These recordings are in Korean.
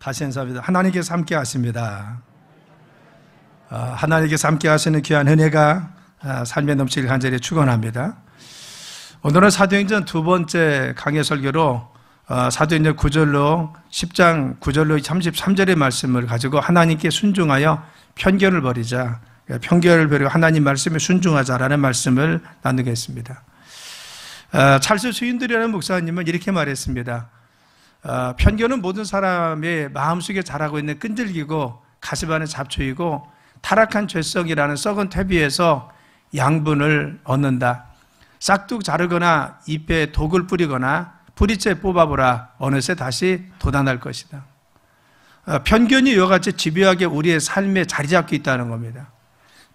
다시 인사합니다. 하나님께서 함께 하십니다. 하나님께서 함께 하시는 귀한 은혜가 삶에 넘치길 간절히 축원합니다. 오늘은 사도행전 두 번째 강해 설교로 사도행전 9절로 10장 9절로 33절의 말씀을 가지고 하나님께 순종하여 편견을 버리자, 편견을 버리고 하나님 말씀에 순종하자라는 말씀을 나누겠습니다. 찰스 수인들이라는 목사님은 이렇게 말했습니다. 편견은 모든 사람의 마음속에 자라고 있는 끈질기고 가슴 안에 잡초이고 타락한 죄성이라는 썩은 퇴비에서 양분을 얻는다. 싹둑 자르거나 잎에 독을 뿌리거나 뿌리째 뽑아보라. 어느새 다시 돋아날 것이다. 편견이 이와 같이 집요하게 우리의 삶에 자리 잡고 있다는 겁니다.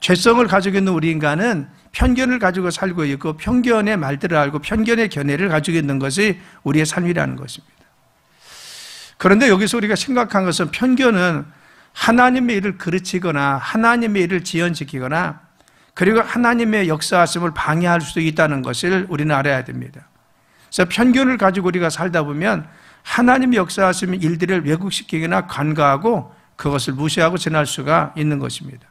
죄성을 가지고 있는 우리 인간은 편견을 가지고 살고 있고 편견의 말들을 알고 편견의 견해를 가지고 있는 것이 우리의 삶이라는 것입니다. 그런데 여기서 우리가 심각한 것은 편견은 하나님의 일을 그르치거나 하나님의 일을 지연시키거나 그리고 하나님의 역사하심을 방해할 수도 있다는 것을 우리는 알아야 됩니다. 그래서 편견을 가지고 우리가 살다 보면 하나님의 역사하시는 일들을 왜곡시키거나 간과하고 그것을 무시하고 지날 수가 있는 것입니다.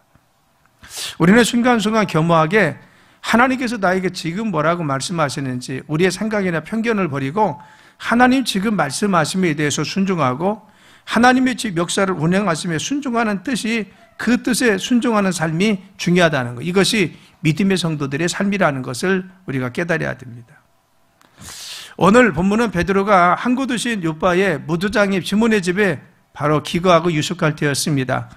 우리는 순간순간 겸허하게 하나님께서 나에게 지금 뭐라고 말씀하시는지 우리의 생각이나 편견을 버리고 하나님 지금 말씀하심에 대해서 순종하고 하나님의 집 역사를 운행하심에 순종하는 뜻이 그 뜻에 순종하는 삶이 중요하다는 것, 이것이 믿음의 성도들의 삶이라는 것을 우리가 깨달아야 됩니다. 오늘 본문은 베드로가 항구 도시인 요빠의 무도장인 시몬의 집에 바로 기거하고 유숙할 때였습니다.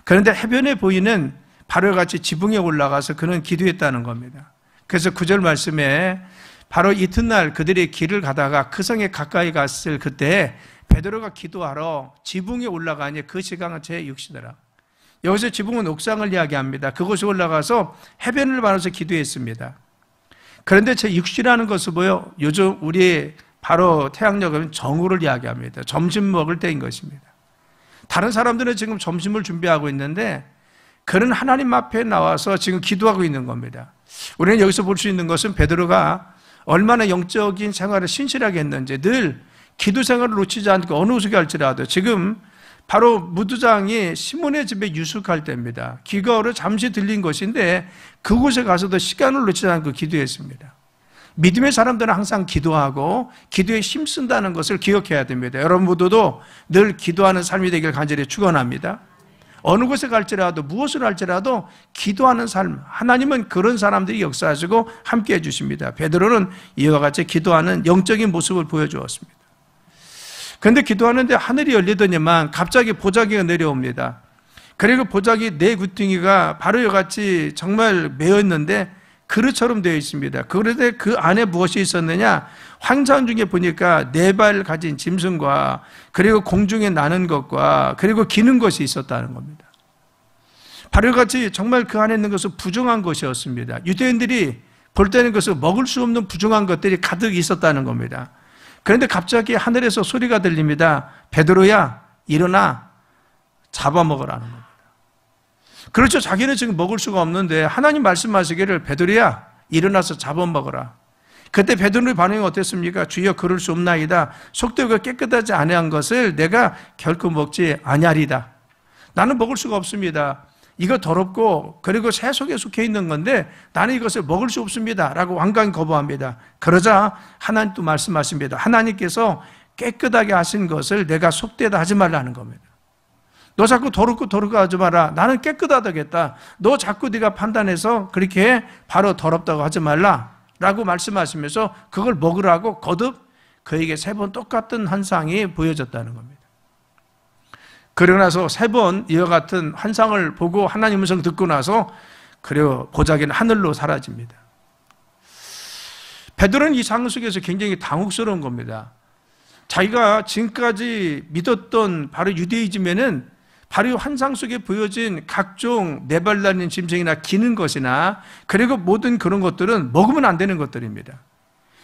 그런데 해변에 보이는 바로 같이 지붕에 올라가서 그는 기도했다는 겁니다. 그래서 9절 말씀에 바로 이튿날 그들이 길을 가다가 그 성에 가까이 갔을 그때 베드로가 기도하러 지붕에 올라가니 그 시간은 제6시더라. 여기서 지붕은 옥상을 이야기합니다. 그곳에 올라가서 해변을 바라서 기도했습니다. 그런데 제6시라는 것은 뭐요? 요즘 우리 바로 태양력은 정오를 이야기합니다. 점심 먹을 때인 것입니다. 다른 사람들은 지금 점심을 준비하고 있는데 그는 하나님 앞에 나와서 지금 기도하고 있는 겁니다. 우리는 여기서 볼 수 있는 것은 베드로가 얼마나 영적인 생활을 신실하게 했는지, 늘 기도 생활을 놓치지 않고 어느 곳에 갈지라도 지금 바로 무두장이 시몬의 집에 유숙할 때입니다. 기거로 잠시 들린 것인데 그곳에 가서도 시간을 놓치지 않고 기도했습니다. 믿음의 사람들은 항상 기도하고 기도에 힘쓴다는 것을 기억해야 됩니다. 여러분 모두도 늘 기도하는 삶이 되길 간절히 축원합니다. 어느 곳에 갈지라도 무엇을 할지라도 기도하는 삶, 하나님은 그런 사람들이 역사하시고 함께 해주십니다. 베드로는 이와 같이 기도하는 영적인 모습을 보여주었습니다. 그런데 기도하는데 하늘이 열리더니만 갑자기 보자기가 내려옵니다. 그리고 보자기 네 구덩이가 바로 이와 같이 정말 메어 있는데 그릇처럼 되어 있습니다. 그런데 그 안에 무엇이 있었느냐? 환상 중에 보니까 네 발 가진 짐승과 그리고 공중에 나는 것과 그리고 기는 것이 있었다는 겁니다. 바로 같이 정말 그 안에 있는 것은 부정한 것이었습니다. 유대인들이 볼 때는 그것을 먹을 수 없는 부정한 것들이 가득 있었다는 겁니다. 그런데 갑자기 하늘에서 소리가 들립니다. 베드로야, 일어나 잡아먹으라는 겁니다. 그렇죠. 자기는 지금 먹을 수가 없는데 하나님 말씀하시기를 베드로야, 일어나서 잡아먹으라. 그때 베드로의 반응이 어땠습니까? 주여 그럴 수 없나이다. 속되고 깨끗하지 아니한 것을 내가 결코 먹지 아니하리다. 나는 먹을 수가 없습니다. 이거 더럽고 그리고 새 속에 속해 있는 건데 나는 이것을 먹을 수 없습니다 라고 완강히 거부합니다. 그러자 하나님 또 말씀하십니다. 하나님께서 깨끗하게 하신 것을 내가 속되다 하지 말라는 겁니다. 너 자꾸 더럽고 하지 마라. 나는 깨끗하다겠다. 너 자꾸 네가 판단해서 그렇게 바로 더럽다고 하지 말라 라고 말씀하시면서 그걸 먹으라고 거듭 그에게 3번 똑같은 환상이 보여졌다는 겁니다. 그러고 나서 3번 이와 같은 환상을 보고 하나님 음성 듣고 나서 그리고 보자기는 하늘로 사라집니다. 베드로는 이 상황 속에서 굉장히 당혹스러운 겁니다. 자기가 지금까지 믿었던 바로 유대이즘에는 바로 환상 속에 보여진 각종 네발 달린 짐승이나 기는 것이나 그리고 모든 그런 것들은 먹으면 안 되는 것들입니다.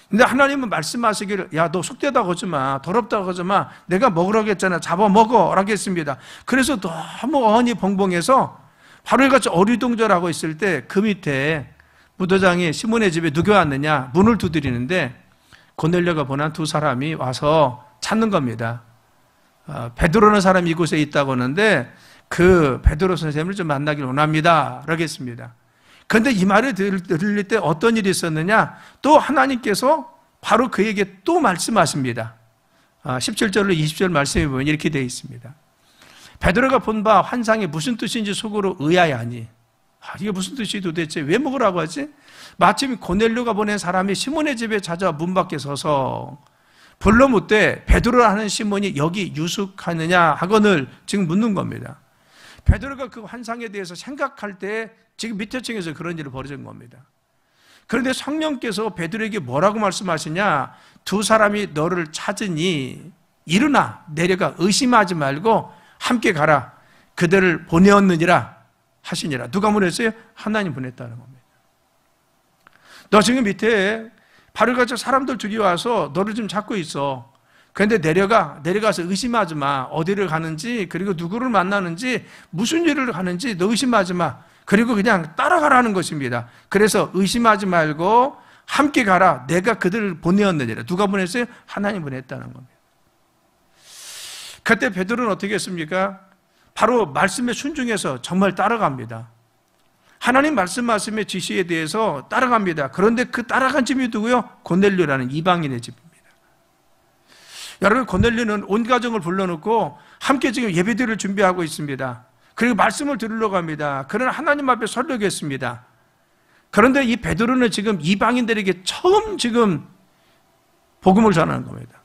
근데 하나님은 말씀하시기를 야, 너 속되다고 하지 마, 더럽다고 하지 마, 내가 먹으라고 했잖아, 잡아먹어 라고 했습니다. 그래서 너무 어안이 벙벙해서 바로 이같이 어리둥절하고 있을 때 그 밑에 무도장이 시몬의 집에 누가 왔느냐 문을 두드리는데 고넬료가 보낸 두 사람이 와서 찾는 겁니다. 베드로라는 사람이 이곳에 있다고 하는데 그 베드로 선생님을 좀 만나길 원합니다. 그러겠습니다. 그런데 이 말을 들을 때 어떤 일이 있었느냐? 또 하나님께서 바로 그에게 또 말씀하십니다. 17절로 20절 말씀해 보면 이렇게 되어 있습니다. 베드로가 본 바 환상이 무슨 뜻인지 속으로 의아해하니 이게 무슨 뜻이 도대체 왜 먹으라고 하지? 마침 고넬료가 보낸 사람이 시몬의 집에 찾아와 문 밖에 서서 불러 묻되 베드로라 하는 시몬이 여기 유숙하느냐 하거늘 지금 묻는 겁니다. 베드로가 그 환상에 대해서 생각할 때 지금 밑에 층에서 그런 일이 벌어진 겁니다. 그런데 성령께서 베드로에게 뭐라고 말씀하시냐? 두 사람이 너를 찾으니 일어나 내려가 의심하지 말고 함께 가라. 그들을 보내었느니라 하시니라. 누가 보냈어요? 하나님 보냈다는 겁니다. 너 지금 밑에 바로같이 사람들 둘이 와서 너를 좀 찾고 있어. 그런데 내려가서 의심하지 마. 어디를 가는지, 그리고 누구를 만나는지, 무슨 일을 하는지 너 의심하지 마. 그리고 그냥 따라가라는 것입니다. 그래서 의심하지 말고 함께 가라. 내가 그들을 보내었느니라. 누가 보냈어요? 하나님 보냈다는 겁니다. 그때 베드로는 어떻게 했습니까? 바로 말씀에 순종해서 정말 따라갑니다. 하나님 말씀의 지시에 대해서 따라갑니다. 그런데 그 따라간 집이 누구요? 고넬료라는 이방인의 집입니다. 여러분, 고넬료는 온 가정을 불러놓고 함께 지금 예배드릴 준비하고 있습니다. 그리고 말씀을 들으러 갑니다. 그는 하나님 앞에 설교했습니다. 그런데 이 베드로는 지금 이방인들에게 처음 지금 복음을 전하는 겁니다.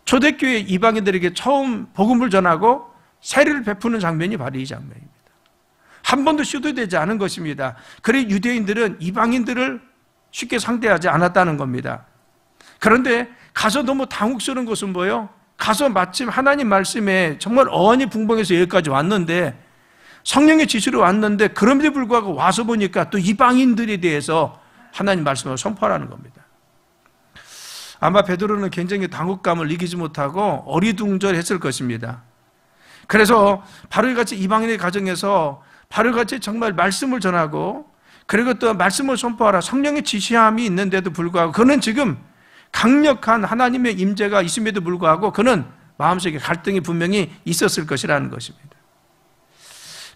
초대교회 이방인들에게 처음 복음을 전하고 세례를 베푸는 장면이 바로 이 장면입니다. 한 번도 시도되지 않은 것입니다. 그래서 유대인들은 이방인들을 쉽게 상대하지 않았다는 겁니다. 그런데 가서 너무 당혹스러운 것은 뭐예요? 가서 마침 하나님 말씀에 정말 어안이 붕붕해서 여기까지 왔는데 성령의 지시로 왔는데 그럼에도 불구하고 와서 보니까 또 이방인들에 대해서 하나님 말씀을 선포하라는 겁니다. 아마 베드로는 굉장히 당혹감을 이기지 못하고 어리둥절했을 것입니다. 그래서 바로같이 이방인의 가정에서 바로같이 정말 말씀을 전하고 그리고 또 말씀을 선포하라 성령의 지시함이 있는데도 불구하고 그는 지금 강력한 하나님의 임재가 있음에도 불구하고 그는 마음속에 갈등이 분명히 있었을 것이라는 것입니다.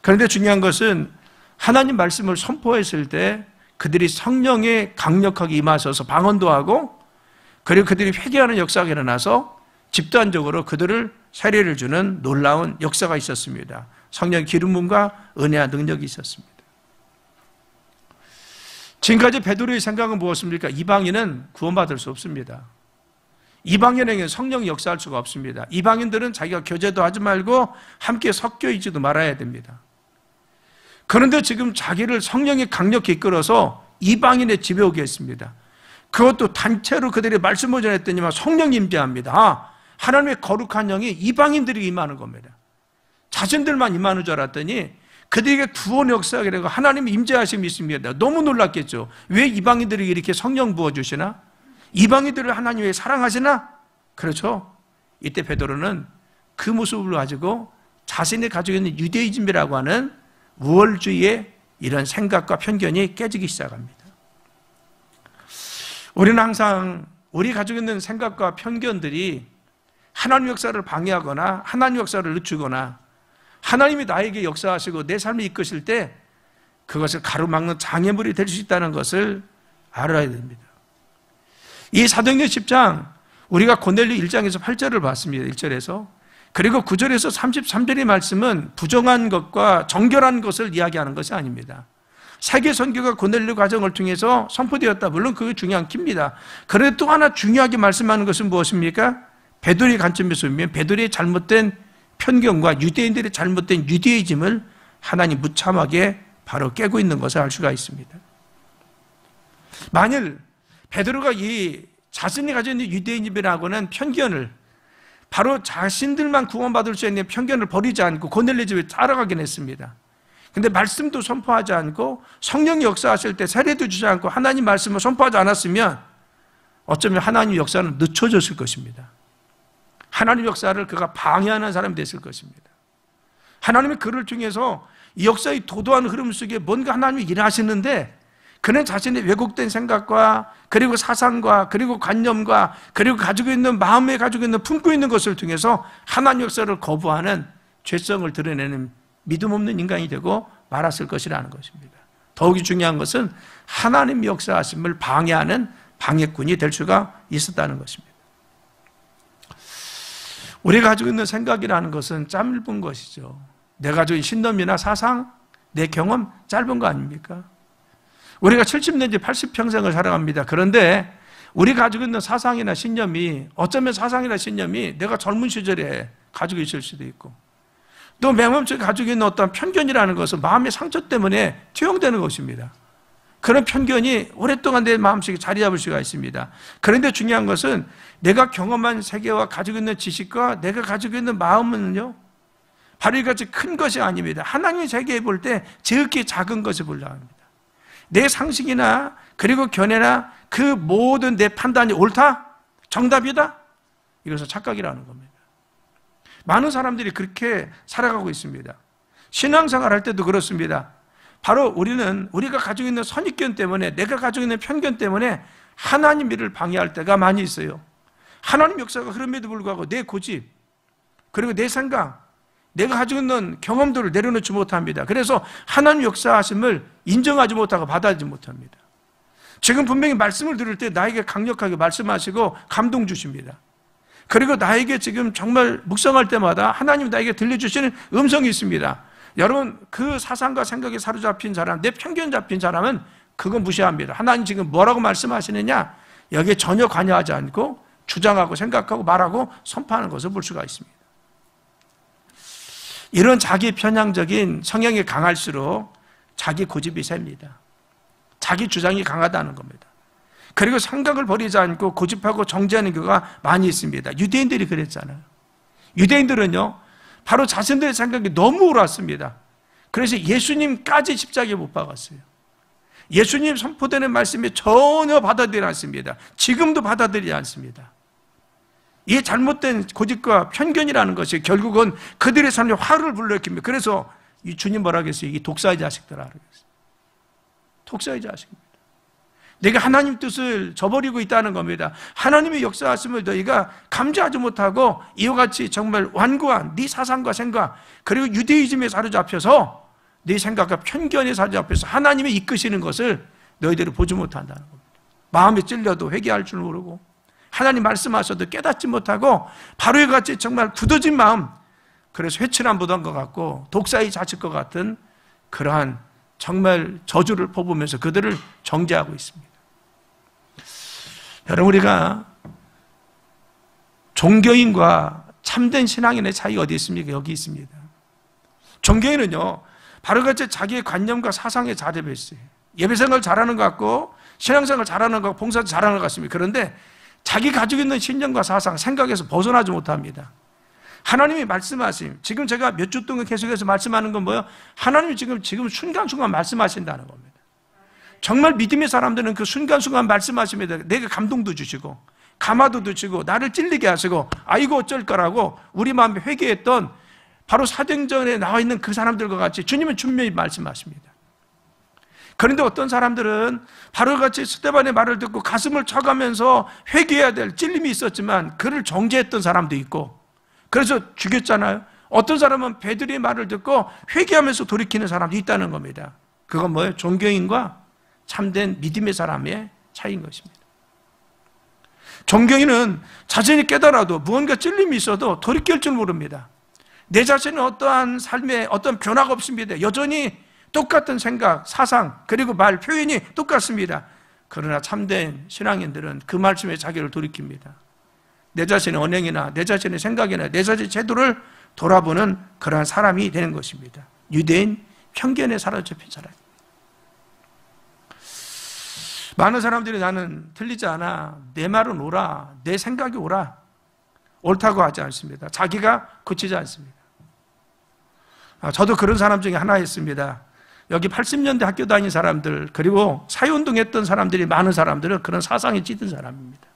그런데 중요한 것은 하나님 말씀을 선포했을 때 그들이 성령에 강력하게 임하셔서 방언도 하고 그리고 그들이 회개하는 역사가 일어나서 집단적으로 그들을 세례를 주는 놀라운 역사가 있었습니다. 성령 기름 부음과 은혜와 능력이 있었습니다. 지금까지 베드로의 생각은 무엇입니까? 이방인은 구원받을 수 없습니다. 이방인에게는 성령이 역사할 수가 없습니다. 이방인들은 자기가 교제도 하지 말고 함께 섞여 있지도 말아야 됩니다. 그런데 지금 자기를 성령이 강력히 이끌어서 이방인의 집에 오게 했습니다. 그것도 단체로 그들이 말씀을 전했더니만 성령이 임재합니다. 하나님의 거룩한 영이 이방인들이 임하는 겁니다. 자신들만 임하는 줄 알았더니 그들에게 구원 역사가 되고 하나님의 임재하심이 있습니다. 너무 놀랐겠죠. 왜 이방인들에게 이렇게 성령 부어주시나? 이방인들을 하나님이 사랑하시나? 그렇죠. 이때 베드로는 그 모습을 가지고 자신이 가지고 있는 유대이즘이라고 하는 우월주의의 이런 생각과 편견이 깨지기 시작합니다. 우리는 항상 우리 가지고 있는 생각과 편견들이 하나님 역사를 방해하거나 하나님 역사를 늦추거나 하나님이 나에게 역사하시고 내 삶을 이끄실 때 그것을 가로막는 장애물이 될 수 있다는 것을 알아야 됩니다. 이 사도행전 10장 우리가 고넬료 1장에서 8절을 봤습니다. 1절에서 그리고 9절에서 33절의 말씀은 부정한 것과 정결한 것을 이야기하는 것이 아닙니다. 세계 선교가 고넬료 과정을 통해서 선포되었다. 물론 그게 중요한 깁니다. 그런데 또 하나 중요하게 말씀하는 것은 무엇입니까? 베드로의 관점에서 보면 베드로의 잘못된 편견과 유대인들의 잘못된 유대이즘을 하나님 무참하게 바로 깨고 있는 것을 알 수가 있습니다. 만일 베드로가 이 자신이 가지고 있는 유대인이라고 하는 편견을 바로 자신들만 구원받을 수 있는 편견을 버리지 않고 고넬료 집에 따라가긴 했습니다. 근데 말씀도 선포하지 않고 성령이 역사하실 때 세례도 주지 않고 하나님 말씀을 선포하지 않았으면 어쩌면 하나님 역사는 늦춰졌을 것입니다. 하나님 역사를 그가 방해하는 사람이 됐을 것입니다. 하나님의 그를 통해서 이 역사의 도도한 흐름 속에 뭔가 하나님이 일하시는데 그는 자신의 왜곡된 생각과 그리고 사상과 그리고 관념과 그리고 가지고 있는 마음에 가지고 있는 품고 있는 것을 통해서 하나님 역사를 거부하는 죄성을 드러내는 믿음 없는 인간이 되고 말았을 것이라는 것입니다. 더욱이 중요한 것은 하나님 역사하심을 방해하는 방해꾼이 될 수가 있었다는 것입니다. 우리가 가지고 있는 생각이라는 것은 짧은 것이죠. 내가 가지고 있는 신념이나 사상, 내 경험 짧은 거 아닙니까? 우리가 70년째 80평생을 살아갑니다. 그런데 우리가 가지고 있는 사상이나 신념이 어쩌면 사상이나 신념이 내가 젊은 시절에 가지고 있을 수도 있고 또 맹범적에 가지고 있는 어떤 편견이라는 것은 마음의 상처 때문에 투영되는 것입니다. 그런 편견이 오랫동안 내 마음속에 자리 잡을 수가 있습니다. 그런데 중요한 것은 내가 경험한 세계와 가지고 있는 지식과 내가 가지고 있는 마음은요 바로 이같이 큰 것이 아닙니다. 하나님의 세계에 볼 때 지극히 작은 것을 보려 합니다. 내 상식이나 그리고 견해나 그 모든 내 판단이 옳다? 정답이다? 이것은 착각이라는 겁니다. 많은 사람들이 그렇게 살아가고 있습니다. 신앙생활 할 때도 그렇습니다. 바로 우리가 가지고 있는 선입견 때문에 내가 가지고 있는 편견 때문에 하나님 일을 방해할 때가 많이 있어요. 하나님 역사가 그럼에도 불구하고 내 고집 그리고 내 생각 내가 가지고 있는 경험들을 내려놓지 못합니다. 그래서 하나님 역사하심을 인정하지 못하고 받아들이지 못합니다. 지금 분명히 말씀을 들을 때 나에게 강력하게 말씀하시고 감동 주십니다. 그리고 나에게 지금 정말 묵상할 때마다 하나님 나에게 들려주시는 음성이 있습니다. 여러분 그 사상과 생각에 사로잡힌 사람, 내 편견 잡힌 사람은 그거 무시합니다. 하나님 지금 뭐라고 말씀하시느냐 여기에 전혀 관여하지 않고 주장하고 생각하고 말하고 선포하는 것을 볼 수가 있습니다. 이런 자기 편향적인 성향이 강할수록 자기 고집이 셉니다. 자기 주장이 강하다는 겁니다. 그리고 생각을 버리지 않고 고집하고 정죄하는 경우가 많이 있습니다. 유대인들이 그랬잖아요. 유대인들은요 바로 자신들의 생각이 너무 옳았습니다. 그래서 예수님까지 십자가에 못 박았어요. 예수님 선포되는 말씀이 전혀 받아들이지 않습니다. 지금도 받아들이지 않습니다. 이 잘못된 고집과 편견이라는 것이 결국은 그들의 삶에 화를 불러일으킵니다. 그래서 이 주님 뭐라고 했어요? 이 독사의 자식들아 그랬어요. 독사의 자식입니다. 내가 하나님 뜻을 저버리고 있다는 겁니다. 하나님의 역사하심을 너희가 감지하지 못하고 이와 같이 정말 완고한 네 사상과 생각 그리고 유대이즘에 사로잡혀서 네 생각과 편견에 사로잡혀서 하나님이 이끄시는 것을 너희들이 보지 못한다는 겁니다. 마음에 찔려도 회개할 줄 모르고 하나님 말씀하셔도 깨닫지 못하고 바로 이와 같이 정말 굳어진 마음 그래서 회칠한 보던 것 같고 독사의 자식 것 같은 그러한 정말 저주를 퍼부으면서 그들을 정죄하고 있습니다. 여러분 우리가 종교인과 참된 신앙인의 차이가 어디 있습니까? 여기 있습니다. 종교인은요 바로 같이 자기의 관념과 사상에 자립해 있어요. 예배생활 잘하는 것 같고 신앙생활 잘하는 것 같고 봉사 잘하는 것 같습니다. 그런데 자기 가지고 있는 신념과 사상, 생각에서 벗어나지 못합니다. 하나님이 말씀하심, 지금 제가 몇 주 동안 계속해서 말씀하는 건 뭐예요? 하나님이 지금 순간순간 말씀하신다는 겁니다. 정말 믿음의 사람들은 그 순간순간 말씀하시면 내게 감동도 주시고 감화도 주시고 나를 찔리게 하시고 이거 어쩔 거라고 우리 마음에 회개했던 바로 사도행전에 나와 있는 그 사람들과 같이 주님은 분명히 말씀하십니다. 그런데 어떤 사람들은 바로 같이 스데반의 말을 듣고 가슴을 쳐가면서 회개해야 될 찔림이 있었지만 그를 정죄했던 사람도 있고 그래서 죽였잖아요. 어떤 사람은 베드로의 말을 듣고 회개하면서 돌이키는 사람도 있다는 겁니다. 그건 뭐예요? 종교인과 참된 믿음의 사람의 차이인 것입니다. 종교인은 자신이 깨달아도 무언가 찔림이 있어도 돌이킬 줄 모릅니다. 내 자신은 어떠한 삶에 어떤 변화가 없습니다. 여전히 똑같은 생각, 사상, 그리고 말, 표현이 똑같습니다. 그러나 참된 신앙인들은 그 말씀에 자기를 돌이킵니다. 내 자신의 언행이나 내 자신의 생각이나 내 자신의 제도를 돌아보는 그러한 사람이 되는 것입니다. 유대인 편견에 사로잡힌 사람. 많은 사람들이 나는 틀리지 않아, 내 말은 옳아, 내 생각이 옳아, 옳다고 하지 않습니다. 자기가 고치지 않습니다. 저도 그런 사람 중에 하나였습니다. 여기 80년대 학교 다닌 사람들 그리고 사회운동 했던 사람들이 많은 사람들은 그런 사상에 찌든 사람입니다.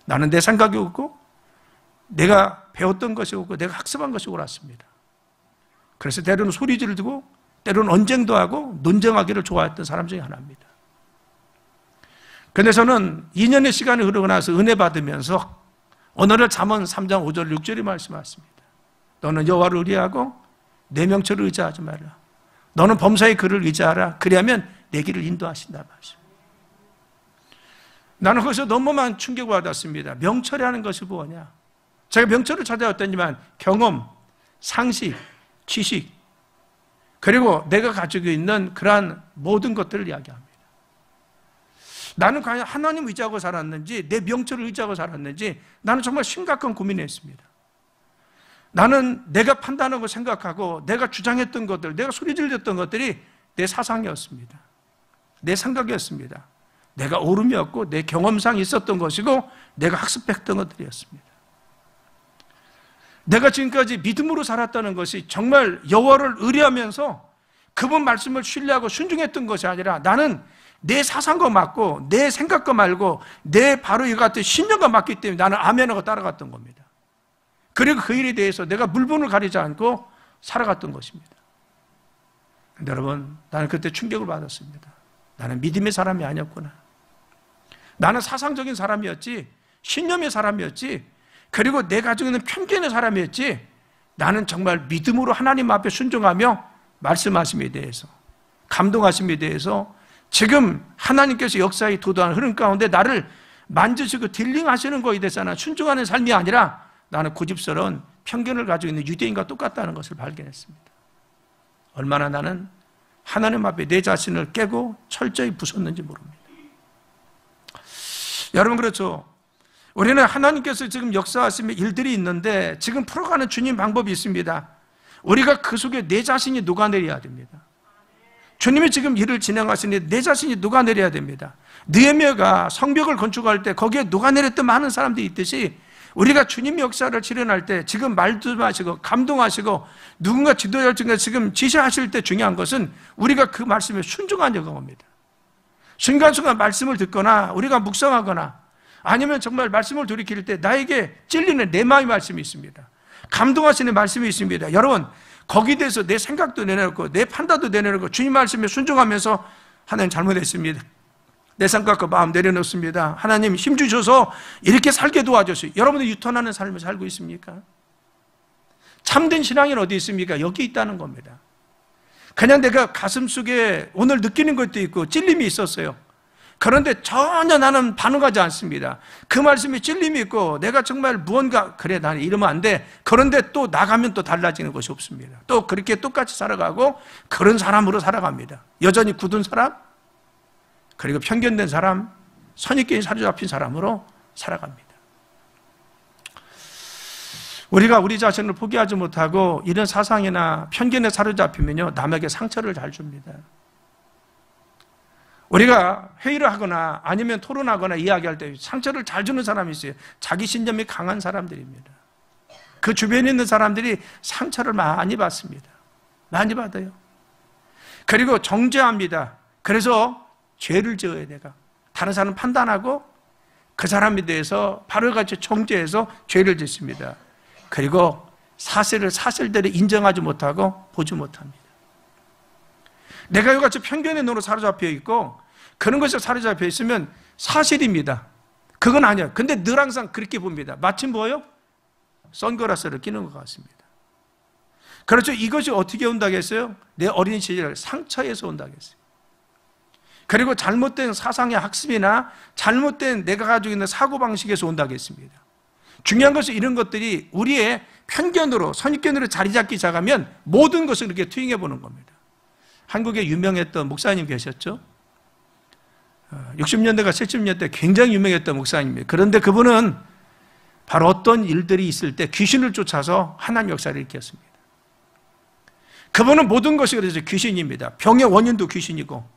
나는 내 생각이 옳고 내가 배웠던 것이 옳고 내가 학습한 것이 옳았습니다. 그래서 때로는 소리 지르고 때로는 언쟁도 하고 논쟁하기를 좋아했던 사람 중에 하나입니다. 그런데 저는 2년의 시간이 흐르고 나서 은혜 받으면서 오늘은 잠언 3장 5절 6절이 말씀하십니다. 너는 여호와를 의뢰하고 내 명철을 의지하지 말라. 너는 범사의 그를 의지하라. 그리하면 내 길을 인도하신다 말씀. 나는 거기서 너무만 충격을 받았습니다. 명철이라는 것이 뭐냐? 제가 명철을 찾아왔더니만 경험, 상식, 지식, 그리고 내가 가지고 있는 그러한 모든 것들을 이야기합니다. 나는 과연 하나님 의지하고 살았는지, 내 명철을 의지하고 살았는지 나는 정말 심각한 고민했습니다. 나는 내가 판단하고 생각하고 내가 주장했던 것들, 내가 소리 질렀던 것들이 내 사상이었습니다. 내 생각이었습니다. 내가 오름이었고 내 경험상 있었던 것이고 내가 학습했던 것들이었습니다. 내가 지금까지 믿음으로 살았다는 것이 정말 여호와를 의뢰하면서 그분 말씀을 신뢰하고 순종했던 것이 아니라 나는 내 사상과 맞고 내 생각과 말고 내 바로 이와 같은 신념과 맞기 때문에 나는 아멘하고 따라갔던 겁니다. 그리고 그 일에 대해서 내가 물분을 가리지 않고 살아갔던 것입니다. 근데 여러분, 나는 그때 충격을 받았습니다. 나는 믿음의 사람이 아니었구나. 나는 사상적인 사람이었지, 신념의 사람이었지, 그리고 내 가지고 있는 편견의 사람이었지, 나는 정말 믿음으로 하나님 앞에 순종하며 말씀하심에 대해서, 감동하심에 대해서 지금 하나님께서 역사의 도도한 흐름 가운데 나를 만지시고 딜링하시는 거에 대해서 순종하는 삶이 아니라 나는 고집스러운 편견을 가지고 있는 유대인과 똑같다는 것을 발견했습니다. 얼마나 나는 하나님 앞에 내 자신을 깨고 철저히 부쉈는지 모릅니다. 여러분, 그렇죠? 우리는 하나님께서 지금 역사하시는 일들이 있는데 지금 풀어가는 주님 방법이 있습니다. 우리가 그 속에 내 자신이 녹아내려야 됩니다. 주님이 지금 일을 진행하시는데 내 자신이 녹아내려야 됩니다. 느헤미야가 성벽을 건축할 때 거기에 녹아내렸던 많은 사람들이 있듯이 우리가 주님의 역사를 실현할 때 지금 말도 하시고 감동하시고 누군가 지도자가 지금 지시하실 때 중요한 것은 우리가 그 말씀에 순종하려고 합니다. 순간순간 말씀을 듣거나 우리가 묵상하거나 아니면 정말 말씀을 돌이킬 때 나에게 찔리는 내 마음의 말씀이 있습니다. 감동하시는 말씀이 있습니다. 여러분, 거기에 대해서 내 생각도 내려놓고 내 판단도 내려놓고 주님 말씀에 순종하면서 하나님 잘못했습니다. 내 생각과 마음 내려놓습니다. 하나님 힘주셔서 이렇게 살게 도와주세요. 여러분들 유턴하는 삶을 살고 있습니까? 참된 신앙이 어디 있습니까? 여기 있다는 겁니다. 그냥 내가 가슴속에 오늘 느끼는 것도 있고 찔림이 있었어요. 그런데 전혀 나는 반응하지 않습니다. 그 말씀에 찔림이 있고 내가 정말 무언가 그래 나는 이러면 안 돼. 그런데 또 나가면 또 달라지는 것이 없습니다. 또 그렇게 똑같이 살아가고 그런 사람으로 살아갑니다. 여전히 굳은 사람, 그리고 편견된 사람, 선입견이 사로잡힌 사람으로 살아갑니다. 우리가 우리 자신을 포기하지 못하고 이런 사상이나 편견에 사로잡히면요, 남에게 상처를 잘 줍니다. 우리가 회의를 하거나 아니면 토론하거나 이야기할 때 상처를 잘 주는 사람이 있어요. 자기 신념이 강한 사람들입니다. 그 주변에 있는 사람들이 상처를 많이 받습니다. 많이 받아요. 그리고 정죄합니다. 그래서 죄를 지어야 내가 다른 사람 판단하고 그 사람에 대해서 바로 같이 정죄해서 죄를 짓습니다. 그리고 사실을 사실대로 인정하지 못하고 보지 못합니다. 내가 이같이 편견의 노로 사로잡혀 있고 그런 것에 사로잡혀 있으면 사실입니다. 그건 아니에요. 근데 늘 항상 그렇게 봅니다. 마침 뭐예요? 선글라스를 끼는 것 같습니다. 그렇죠. 이것이 어떻게 온다겠어요? 내 어린 시절 상처에서 온다겠어요. 그리고 잘못된 사상의 학습이나 잘못된 내가 가지고 있는 사고방식에서 온다겠습니다. 중요한 것은 이런 것들이 우리의 편견으로 선입견으로 자리 잡기 시작하면 모든 것을 이렇게 투영해 보는 겁니다. 한국에 유명했던 목사님 계셨죠? 60년대가 70년대 굉장히 유명했던 목사님이에요. 그런데 그분은 바로 어떤 일들이 있을 때 귀신을 쫓아서 하나님 역사를 일으켰습니다. 그분은 모든 것이 그래서 귀신입니다. 병의 원인도 귀신이고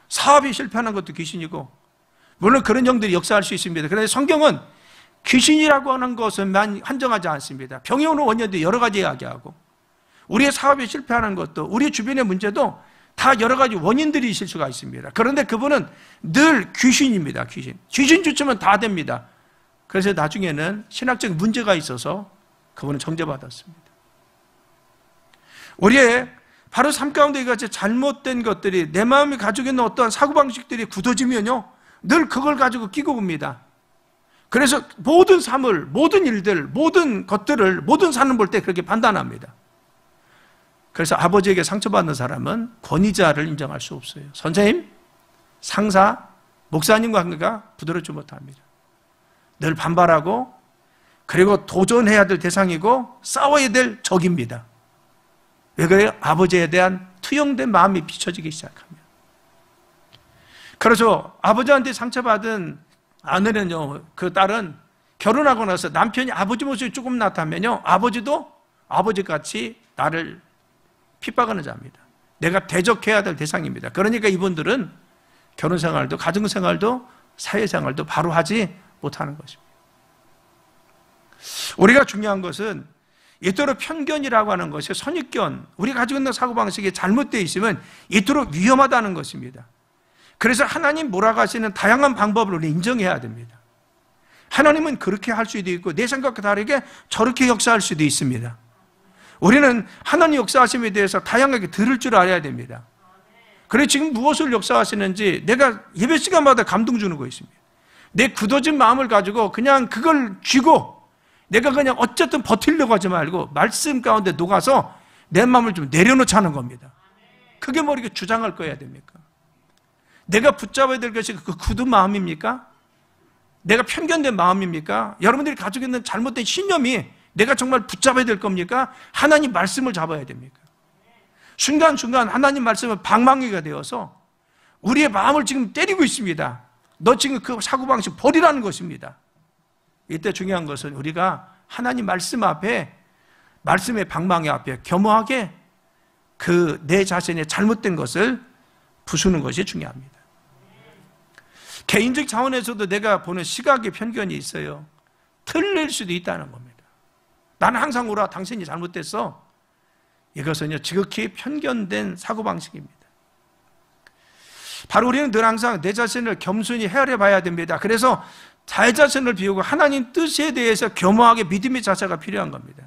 사업이 실패하는 것도 귀신이고 물론 그런 영들이 역사할 수 있습니다. 그런데 성경은 귀신이라고 하는 것은만 한정하지 않습니다. 병이 오는 원인도 여러 가지 이야기하고 우리의 사업이 실패하는 것도 우리 주변의 문제도 다 여러 가지 원인들이 있을 수가 있습니다. 그런데 그분은 늘 귀신입니다. 귀신 쫓으면 다 됩니다. 그래서 나중에는 신학적 문제가 있어서 그분은 정죄받았습니다. 우리의 바로 삶 가운데 이같이 잘못된 것들이 내 마음이 가지고 있는 어떠한 사고방식들이 굳어지면요 늘 그걸 가지고 끼고 옵니다. 그래서 모든 삶을, 모든 일들, 모든 것들을, 모든 삶을 볼 때 그렇게 판단합니다. 그래서 아버지에게 상처받는 사람은 권위자를 인정할 수 없어요. 선생님, 상사, 목사님과 관계가 부드럽지 못합니다. 늘 반발하고, 그리고 도전해야 될 대상이고 싸워야 될 적입니다. 왜 그래요? 아버지에 대한 투영된 마음이 비춰지기 시작합니다. 그래서 아버지한테 상처받은 아내는요, 그 딸은 결혼하고 나서 남편이 아버지 모습이 조금 나타나면요, 아버지도 아버지같이 나를 핍박하는 자입니다. 내가 대적해야 될 대상입니다. 그러니까 이분들은 결혼생활도 가정생활도 사회생활도 바로 하지 못하는 것입니다. 우리가 중요한 것은 이토록 편견이라고 하는 것이 선입견, 우리가 가지고 있는 사고방식이 잘못되어 있으면 이토록 위험하다는 것입니다. 그래서 하나님 몰아가시는 다양한 방법을 우리 인정해야 됩니다. 하나님은 그렇게 할 수도 있고 내 생각과 다르게 저렇게 역사할 수도 있습니다. 우리는 하나님 역사하심에 대해서 다양하게 들을 줄 알아야 됩니다. 그래 지금 무엇을 역사하시는지 내가 예배 시간마다 감동 주는 거 있습니다. 내 굳어진 마음을 가지고 그냥 그걸 쥐고 내가 그냥 어쨌든 버틸려고 하지 말고 말씀 가운데 녹아서 내 마음을 좀 내려놓자는 겁니다. 그게 뭐 이렇게 주장할 거야 됩니까? 내가 붙잡아야 될 것이 그 굳은 마음입니까? 내가 편견된 마음입니까? 여러분들이 가지고 있는 잘못된 신념이 내가 정말 붙잡아야 될 겁니까? 하나님 말씀을 잡아야 됩니까? 순간순간 하나님 말씀은 방망이가 되어서 우리의 마음을 지금 때리고 있습니다. 너 지금 그 사고방식 버리라는 것입니다. 이때 중요한 것은 우리가 하나님 말씀 앞에, 말씀의 방망이 앞에 겸허하게 그 내 자신의 잘못된 것을 부수는 것이 중요합니다. 개인적 차원에서도 내가 보는 시각의 편견이 있어요. 틀릴 수도 있다는 겁니다. 나는 항상 오라, 당신이 잘못됐어. 이것은요, 지극히 편견된 사고방식입니다. 바로 우리는 늘 항상 내 자신을 겸손히 헤아려 봐야 됩니다. 그래서 자기 자신을 비우고 하나님 뜻에 대해서 겸허하게 믿음의 자세가 필요한 겁니다.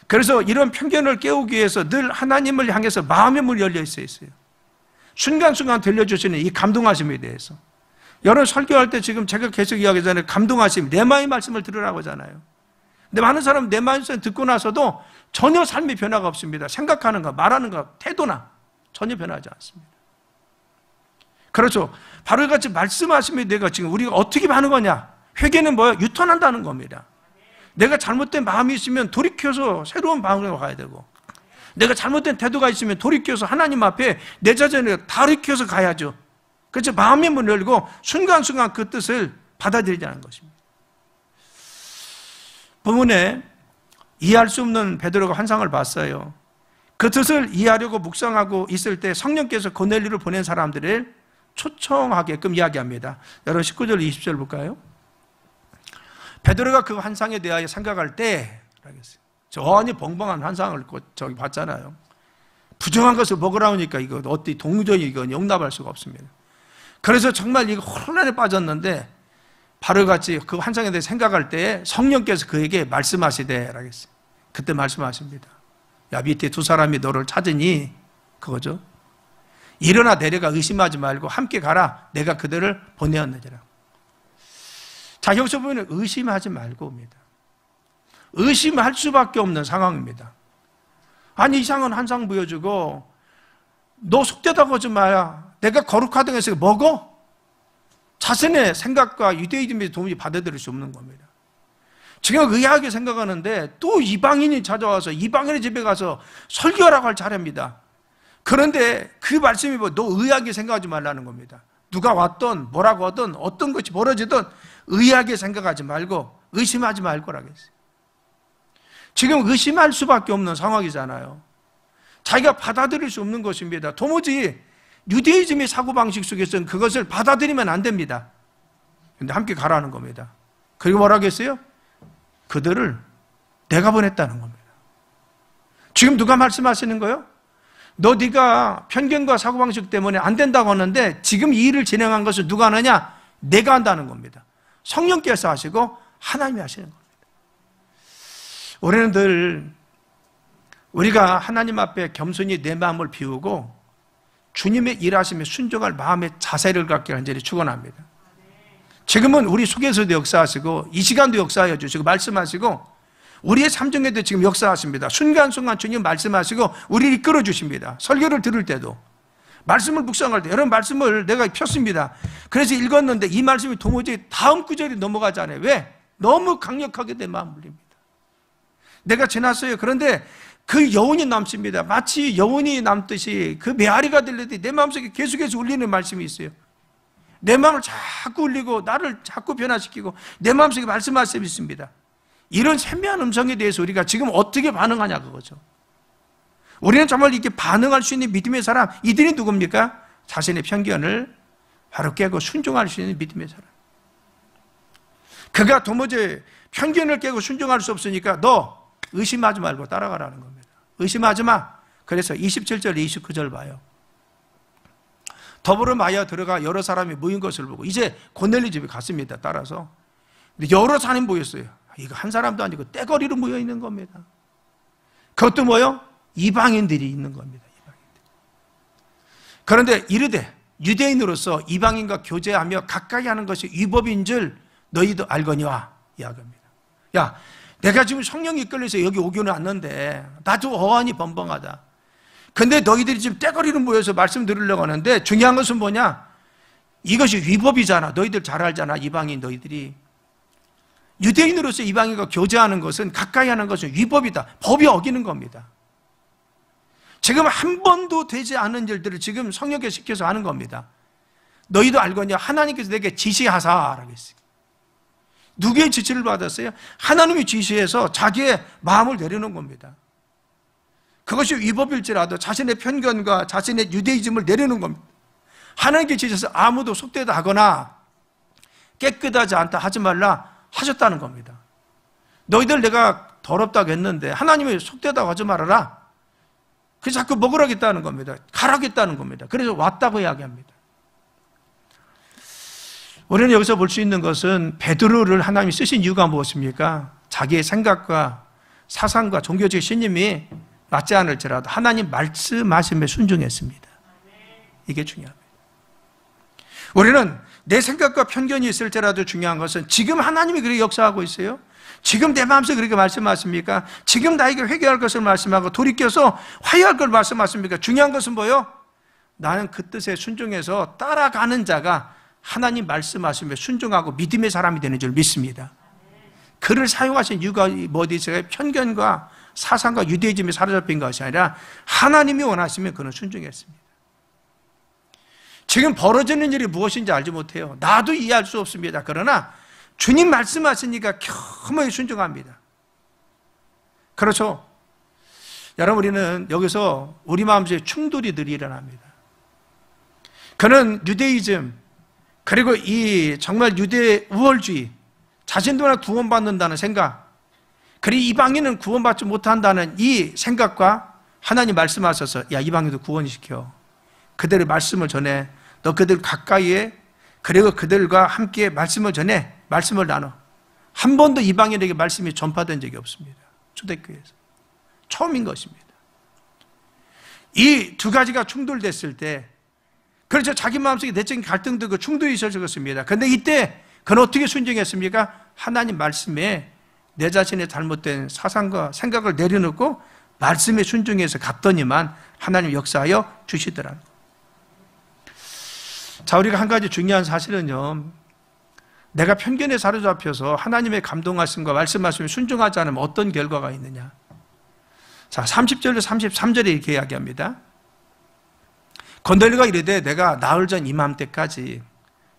그래서 이런 편견을 깨우기 위해서 늘 하나님을 향해서 마음의 문이 열려 있어요. 순간순간 들려주시는 이 감동하심에 대해서. 여러분 설교할 때 지금 제가 계속 이야기하잖아요. 감동하심, 내 마음의 말씀을 들으라고 하잖아요. 근데 많은 사람은 내 말씀 듣고 나서도 전혀 삶의 변화가 없습니다. 생각하는 것, 말하는 것, 태도나 전혀 변하지 않습니다. 그렇죠. 바로 같이 말씀하시면 내가 지금 우리가 어떻게 하는 거냐? 회개는 뭐예요? 유턴한다는 겁니다. 내가 잘못된 마음이 있으면 돌이켜서 새로운 방향으로 가야 되고, 내가 잘못된 태도가 있으면 돌이켜서 하나님 앞에 내 자신을 돌이켜서 가야죠. 그래서 마음의 문을 열고 순간순간 그 뜻을 받아들이자는 것입니다. 본문에 이해할 수 없는 베드로가 환상을 봤어요. 그 뜻을 이해하려고 묵상하고 있을 때 성령께서 고넬료를 보낸 사람들을 초청하게끔 이야기합니다. 여러분 19절 20절 볼까요? 베드로가 그 환상에 대하여 생각할 때 전혀 벙벙한 환상을 저기 봤잖아요. 부정한 것을 먹으라 오니까 이거 어떻게 동전이 이거 용납할 수가 없습니다. 그래서 정말 이거 혼란에 빠졌는데 바로 같이 그 환상에 대해 생각할 때 성령께서 그에게 말씀하시되 라겠어요. 그때 말씀하십니다. 야, 밑에 두 사람이 너를 찾으니 그거죠. 일어나 내려가 의심하지 말고 함께 가라. 내가 그들을 보내었느니라. 자, 여기서 보면 의심하지 말고 옵니다. 의심할 수밖에 없는 상황입니다. 아니 이상한 환상 보여주고 너 속되다고 하지 마야. 내가 거룩하다고 해서 먹어? 자신의 생각과 유대인들의 도움이 받아들일 수 없는 겁니다. 지금 의아하게 생각하는데 또 이방인이 찾아와서 이방인의 집에 가서 설교하라고 할 차례입니다. 그런데 그 말씀이 뭐 너 의아하게 생각하지 말라는 겁니다. 누가 왔든 뭐라고 하든 어떤 것이 벌어지든 의아하게 생각하지 말고 의심하지 말고라고 했어요. 지금 의심할 수밖에 없는 상황이잖아요. 자기가 받아들일 수 없는 것입니다. 도무지 유대이즘의 사고방식 속에서는 그것을 받아들이면 안 됩니다. 그런데 함께 가라는 겁니다. 그리고 뭐라고 했어요? 그들을 내가 보냈다는 겁니다. 지금 누가 말씀하시는 거예요? 네가 편견과 사고방식 때문에 안 된다고 하는데 지금 이 일을 진행한 것을 누가 하느냐? 내가 한다는 겁니다. 성령께서 하시고 하나님이 하시는 겁니다. 우리는 늘 우리가 하나님 앞에 겸손히 내 마음을 비우고 주님의 일하심에 순종할 마음의 자세를 갖게 간절히 축원합니다. 지금은 우리 속에서도 역사하시고 이 시간도 역사하여 주시고 말씀하시고 우리의 삶 중에도 지금 역사하십니다. 순간순간 주님 말씀하시고 우리를 이끌어 주십니다. 설교를 들을 때도 말씀을 묵상할 때 여러분 말씀을 내가 폈습니다. 그래서 읽었는데 이 말씀이 도무지 다음 구절이 넘어가지 않아요. 왜? 너무 강력하게 내 마음 물립니다. 내가 지났어요. 그런데 그 여운이 남습니다. 마치 여운이 남듯이 그 메아리가 들리듯이 내 마음속에 계속해서 울리는 말씀이 있어요. 내 마음을 자꾸 울리고 나를 자꾸 변화시키고 내 마음속에 말씀하심이 있습니다. 이런 세미한 음성에 대해서 우리가 지금 어떻게 반응하냐 그거죠. 우리는 정말 이렇게 반응할 수 있는 믿음의 사람, 이들이 누굽니까? 자신의 편견을 바로 깨고 순종할 수 있는 믿음의 사람. 그가 도무지 편견을 깨고 순종할 수 없으니까 너 의심하지 말고 따라가라는 겁니다. 의심하지 마. 그래서 27절, 29절 봐요. 더불어 마야 들어가 여러 사람이 모인 것을 보고 이제 고넬리 집에 갔습니다. 따라서. 근데 여러 사람이 모였어요. 이거 한 사람도 아니고 떼거리로 모여 있는 겁니다. 그것도 뭐요? 이방인들이 있는 겁니다. 이방인들. 그런데 이르되 유대인으로서 이방인과 교제하며 가까이 하는 것이 위법인 줄 너희도 알거니와 이야기합니다. 야, 내가 지금 성령이 이끌려서 여기 오기는 왔는데 나도 어안이 번벙하다. 근데 너희들이 지금 떼거리로 모여서 말씀 들으려고 하는데 중요한 것은 뭐냐? 이것이 위법이잖아. 너희들 잘 알잖아. 이방인 너희들이. 유대인으로서 이방인과 교제하는 것은 가까이 하는 것은 위법이다. 법이 어기는 겁니다. 지금 한 번도 되지 않은 일들을 지금 성령께 시켜서 하는 겁니다. 너희도 알거냐? 하나님께서 내게 지시하사라고 했어요. 누구의 지시를 받았어요? 하나님이 지시해서 자기의 마음을 내려놓은 겁니다. 그것이 위법일지라도 자신의 편견과 자신의 유대이즘을 내려놓은 겁니다. 하나님께 지시해서 아무도 속되다 하거나 깨끗하지 않다 하지 말라 하셨다는 겁니다. 너희들 내가 더럽다고 했는데 하나님이 속되다고 하지 말아라. 그래서 자꾸 먹으라겠다는 겁니다. 가라겠다는 겁니다. 그래서 왔다고 이야기합니다. 우리는 여기서 볼 수 있는 것은 베드로를 하나님이 쓰신 이유가 무엇입니까? 자기의 생각과 사상과 종교적 신념이 맞지 않을지라도 하나님 말씀하심에 순종했습니다. 이게 중요합니다. 우리는 내 생각과 편견이 있을지라도 중요한 것은 지금 하나님이 그렇게 역사하고 있어요. 지금 내 마음속에 그렇게 말씀하십니까? 지금 나에게 회개할 것을 말씀하고 돌이켜서 화해할 걸 말씀하십니까? 중요한 것은 뭐예요? 나는 그 뜻에 순종해서 따라가는 자가 하나님 말씀하시며 순종하고 믿음의 사람이 되는 줄 믿습니다. 그를 사용하신 이유가 어디 있어요? 편견과 사상과 유대이즘이 사로잡힌 것이 아니라 하나님이 원하시면 그는 순종했습니다. 지금 벌어지는 일이 무엇인지 알지 못해요. 나도 이해할 수 없습니다. 그러나 주님 말씀하시니까 겸허히 순종합니다. 그렇죠? 여러분, 우리는 여기서 우리 마음속에 충돌이 늘 일어납니다. 그는 유대이즘 그리고 이 정말 유대 우월주의, 자신도 구원받는다는 생각, 그리고 이방인은 구원받지 못한다는 이 생각과 하나님 말씀하셔서 야, 이방인도 구원시켜. 그들의 말씀을 전해. 너 그들 가까이에, 그리고 그들과 함께 말씀을 전해. 말씀을 나눠. 한 번도 이방인에게 말씀이 전파된 적이 없습니다. 초대교회에서. 처음인 것입니다. 이 두 가지가 충돌됐을 때, 그렇죠. 자기 마음속에 내적인 갈등도 그 충돌이 있었습니다. 그런데 이때 그는 어떻게 순종했습니까? 하나님 말씀에 내 자신의 잘못된 사상과 생각을 내려놓고 말씀에 순종해서 갔더니만 하나님 역사하여 주시더라는 것. 자, 우리가 한 가지 중요한 사실은요, 내가 편견에 사로잡혀서 하나님의 감동하심과 말씀하심에 순종하지 않으면 어떤 결과가 있느냐. 자, 30절로 33절에 이렇게 이야기합니다. 고넬료가 이르되 내가 나흘 전 이맘때까지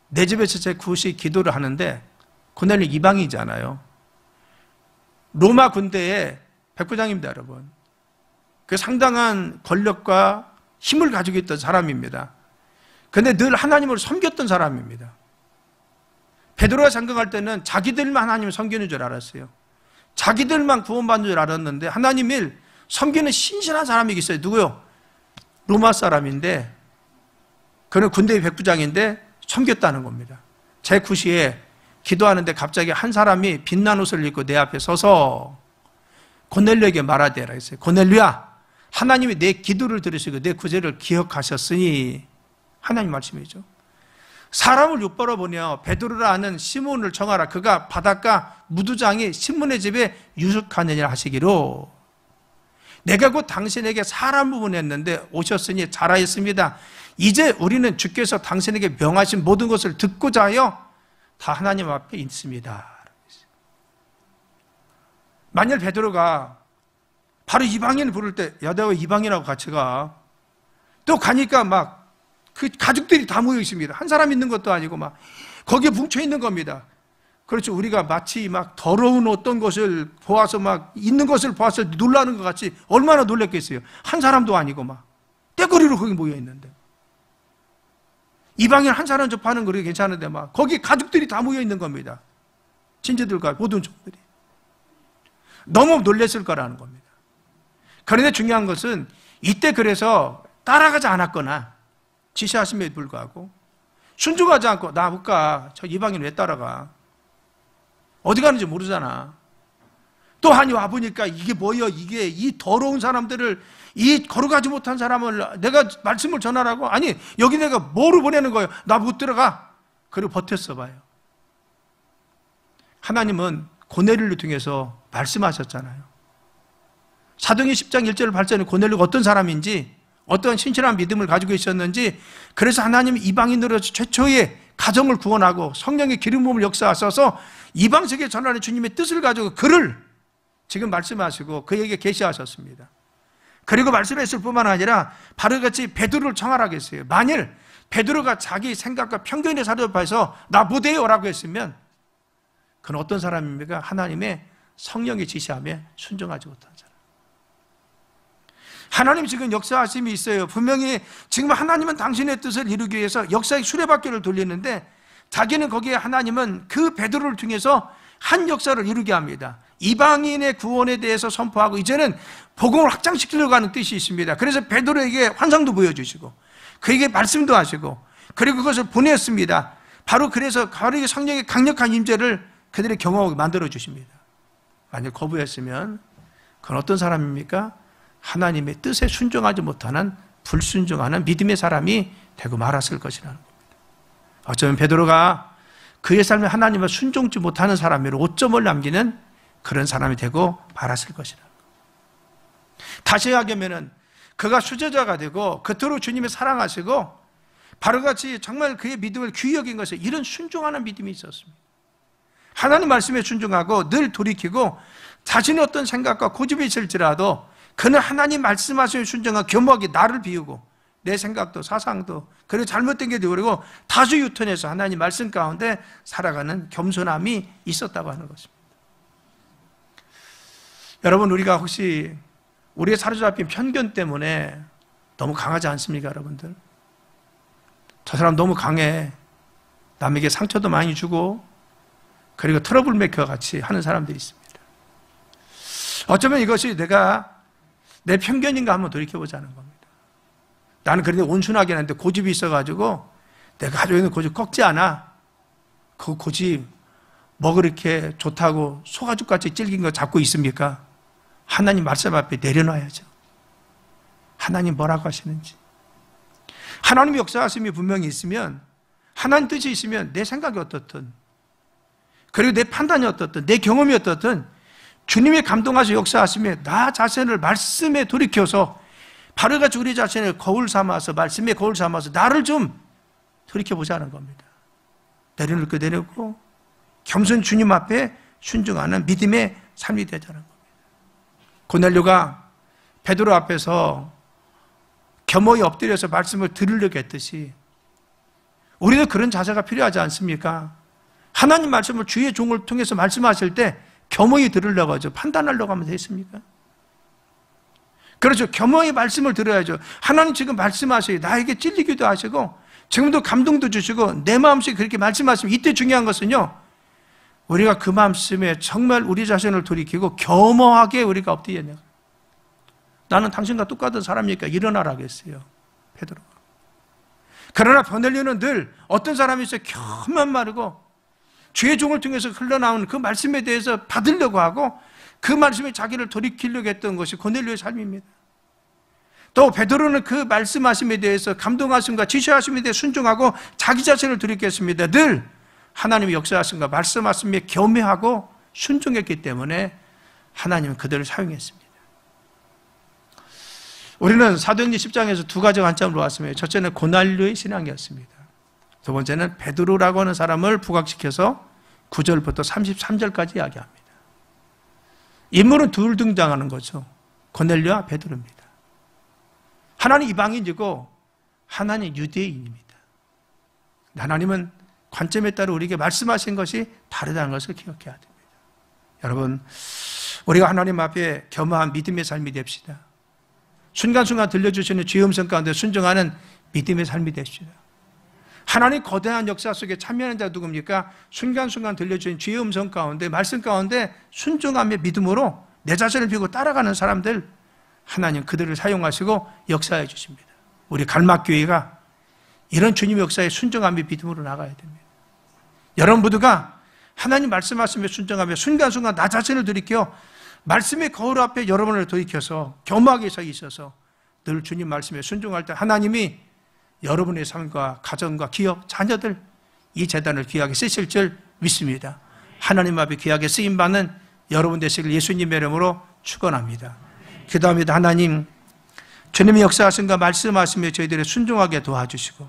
내 집에서 제 굿이 기도를 하는데, 고넬료 이방이잖아요. 로마 군대의 백부장입니다, 여러분. 그 상당한 권력과 힘을 가지고 있던 사람입니다. 그런데 늘 하나님을 섬겼던 사람입니다. 베드로가 장강할 때는 자기들만 하나님을 섬기는 줄 알았어요. 자기들만 구원받는 줄 알았는데 하나님을 섬기는 신실한 사람이 있어요. 누구요? 로마 사람인데, 그는 군대의 백부장인데 섬겼다는 겁니다. 제 구시에 기도하는데 갑자기 한 사람이 빛난 옷을 입고 내 앞에 서서 고넬료에게 말하되라 했어요. 고넬료야, 하나님이 내 기도를 들으시고 내 구제를 기억하셨으니, 하나님 말씀이죠. 사람을 욕벌어 보냐 베드로라 하는 시몬을 정하라. 그가 바닷가 무두장이 시몬의 집에 유숙하느니라 하시기로, 내가 곧 당신에게 사람을 보냈는데 오셨으니 잘하였습니다. 이제 우리는 주께서 당신에게 명하신 모든 것을 듣고자 하여 다 하나님 앞에 있습니다. 만일 베드로가 바로 이방인을 부를 때, 야, 내가 이방인하고 같이 가. 또 가니까 막 그 가족들이 다 모여 있습니다. 한 사람 있는 것도 아니고 막 거기에 뭉쳐 있는 겁니다. 그렇죠. 우리가 마치 막 더러운 어떤 것을 보아서 막 있는 것을 보아서 놀라는 것 같이 얼마나 놀랐겠어요. 한 사람도 아니고 막 떼거리로 거기 모여 있는데, 이방인 한 사람 접하는 거리 괜찮은데 막 거기 가족들이 다 모여 있는 겁니다. 친지들과 모든 종들이 너무 놀랐을 거라는 겁니다. 그런데 중요한 것은 이때 그래서 따라가지 않았거나 지시하심에 불구하고 순종하지 않고, 나 못 가. 저 이방인 왜 따라가? 어디 가는지 모르잖아. 또 한이 와보니까 이게 뭐여, 이게 이 더러운 사람들을, 이 거룩하지 못한 사람을 내가 말씀을 전하라고? 아니, 여기 내가 뭐로 보내는 거예요? 나 못 들어가. 그리고 버텼어 봐요. 하나님은 고넬료를 통해서 말씀하셨잖아요. 사도행전 10장 1절을 발전해 고넬료가 어떤 사람인지, 어떤 신실한 믿음을 가지고 있었는지, 그래서 하나님이 이방인으로 최초의 가정을 구원하고 성령의 기름 부음을 역사하셔서 이방세계에 전하는 주님의 뜻을 가지고 그를 지금 말씀하시고 그에게 계시하셨습니다. 그리고 말씀했을 뿐만 아니라 바로 같이 베드로를 청하라고 했어요. 만일 베드로가 자기 생각과 편견에 사로잡혀서 나 못해요라고 했으면 그는 어떤 사람입니까? 하나님의 성령의 지시함에 순종하지 못한 사람. 하나님 지금 역사하심이 있어요. 분명히 지금 하나님은 당신의 뜻을 이루기 위해서 역사의 수레바퀴를 돌리는데, 자기는 거기에 하나님은 그 베드로를 통해서 한 역사를 이루게 합니다. 이방인의 구원에 대해서 선포하고 이제는 복음을 확장시키려고 하는 뜻이 있습니다. 그래서 베드로에게 환상도 보여주시고 그에게 말씀도 하시고 그리고 그것을 보냈습니다. 바로 그래서 바로 성령의 강력한 임재를 그들이 경험하게 만들어 주십니다. 만약 거부했으면 그건 어떤 사람입니까? 하나님의 뜻에 순종하지 못하는 불순종하는 믿음의 사람이 되고 말았을 것이라는 겁니다. 어쩌면 베드로가 그의 삶에 하나님을 순종치 못하는 사람으로 오점을 남기는 그런 사람이 되고 말았을 것이라는 겁니다. 다시 얘기하면은 그가 수제자가 되고 그토록 주님을 사랑하시고 바로같이 정말 그의 믿음을 귀히 여긴 것은 이런 순종하는 믿음이 있었습니다. 하나님 말씀에 순종하고 늘 돌이키고 자신의 어떤 생각과 고집이 있을지라도 그는 하나님 말씀하시는 순종한 겸허하게 나를 비우고 내 생각도 사상도 그리고 잘못된 게 되어버리고 다수 유턴해서 하나님 말씀 가운데 살아가는 겸손함이 있었다고 하는 것입니다. 여러분, 우리가 혹시 우리의 사로잡힌 편견 때문에 너무 강하지 않습니까, 여러분들? 저 사람 너무 강해. 남에게 상처도 많이 주고 그리고 트러블 메이커 같이 하는 사람들이 있습니다. 어쩌면 이것이 내가 내 편견인가 한번 돌이켜보자는 겁니다. 나는 그런데 온순하게 하는데 고집이 있어가지고 내가 가지고 있는 고집 꺾지 않아. 그 고집 뭐 그렇게 좋다고 소가죽같이 질긴 거 잡고 있습니까? 하나님 말씀 앞에 내려놔야죠. 하나님 뭐라고 하시는지. 하나님의 역사하심이 분명히 있으면, 하나님 뜻이 있으면 내 생각이 어떻든 그리고 내 판단이 어떻든 내 경험이 어떻든 주님의 감동하셔 역사하심에 나 자신을 말씀에 돌이켜서 바로같이 우리 자신을 거울 삼아서 말씀에 거울 삼아서 나를 좀 돌이켜보자는 겁니다. 내려놓을 거 내려놓고 겸손 주님 앞에 순종하는 믿음의 삶이 되자는 겁니다. 고넬료가 베드로 앞에서 겸허히 엎드려서 말씀을 들으려고 했듯이 우리도 그런 자세가 필요하지 않습니까? 하나님 말씀을 주의 종을 통해서 말씀하실 때 겸허히 들으려고 하죠. 판단하려고 하면 되겠습니까? 그렇죠. 겸허히 말씀을 들어야죠. 하나님 지금 말씀하셔요. 나에게 찔리기도 하시고 지금도 감동도 주시고 내 마음속에 그렇게 말씀하시면 이때 중요한 것은요, 우리가 그 말씀에 정말 우리 자신을 돌이키고 겸허하게 우리가 엎드려야. 나는 당신과 똑같은 사람이니까 일어나라고 했어요, 베드로가. 그러나 고넬료는 늘 어떤 사람이 있어요. 겸만 마르고 주의 종을 통해서 흘러나오는 그 말씀에 대해서 받으려고 하고 그 말씀에 자기를 돌이키려고 했던 것이 고넬료의 삶입니다. 또 베드로는 그 말씀하심에 대해서 감동하심과 지시하심에 대해 순종하고 자기 자신을 드리겠습니다. 늘 하나님의 역사하심과 말씀하심에 겸허하고 순종했기 때문에 하나님은 그들을 사용했습니다. 우리는 사도행전 10장에서 두 가지 관점으로 왔습니다. 첫째는 고넬료의 신앙이었습니다. 두 번째는 베드로라고 하는 사람을 부각시켜서 9절부터 33절까지 이야기합니다. 인물은 둘 등장하는 거죠. 고넬료와 베드로입니다. 하나는 이방인이고 하나는 유대인입니다. 하나님은 관점에 따라 우리에게 말씀하신 것이 다르다는 것을 기억해야 됩니다. 여러분, 우리가 하나님 앞에 겸허한 믿음의 삶이 됩시다. 순간순간 들려주시는 주의 음성 가운데 순종하는 믿음의 삶이 됩시다. 하나님 거대한 역사 속에 참여하는 자가 누굽니까? 순간순간 들려주신 주의 음성 가운데, 말씀 가운데 순종함의 믿음으로 내 자신을 비우고 따라가는 사람들, 하나님 그들을 사용하시고 역사해 주십니다. 우리 갈막교회가 이런 주님의 역사에 순종함의 믿음으로 나가야 됩니다. 여러분 모두가 하나님 말씀하시며 순종하며 순간순간 나 자신을 돌이켜 말씀의 거울 앞에 여러분을 돌이켜서 겸허하게 서 있어서 늘 주님 말씀에 순종할 때 하나님이 여러분의 삶과 가정과 기업, 자녀들 이 재단을 귀하게 쓰실 줄 믿습니다. 하나님 앞에 귀하게 쓰임받는 여러분 되시길 예수님의 이름으로 축원합니다. 기도합니다. 하나님, 주님의 역사하심과 말씀하시며 저희들을 순종하게 도와주시고